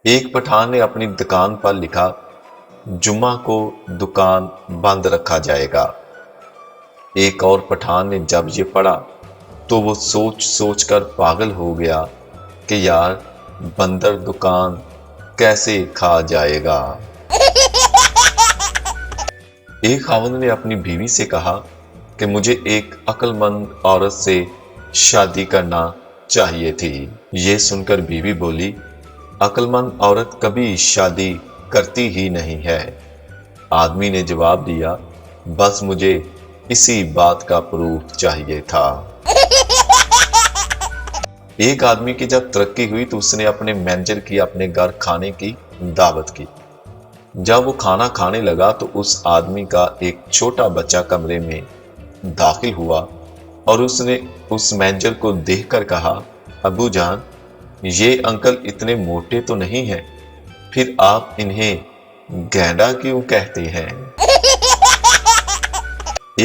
एक पठान ने अपनी दुकान पर लिखा, जुम्मा को दुकान बंद रखा जाएगा। एक और पठान ने जब ये पढ़ा तो वो सोच सोच कर पागल हो गया कि यार बंदर दुकान कैसे खा जाएगा। एक खावंद ने अपनी बीवी से कहा कि मुझे एक अक्लमंद औरत से शादी करना चाहिए थी। ये सुनकर बीवी बोली, अक्लमंद औरत कभी शादी करती ही नहीं है। आदमी ने जवाब दिया, बस मुझे इसी बात का प्रूफ चाहिए था। एक आदमी की जब तरक्की हुई तो उसने अपने मैनेजर की अपने घर खाने की दावत की। जब वो खाना खाने लगा तो उस आदमी का एक छोटा बच्चा कमरे में दाखिल हुआ और उसने उस मैनेजर को देखकर कहा, अबू जान, ये अंकल इतने मोटे तो नहीं हैं, फिर आप इन्हें गैंडा क्यों कहते हैं?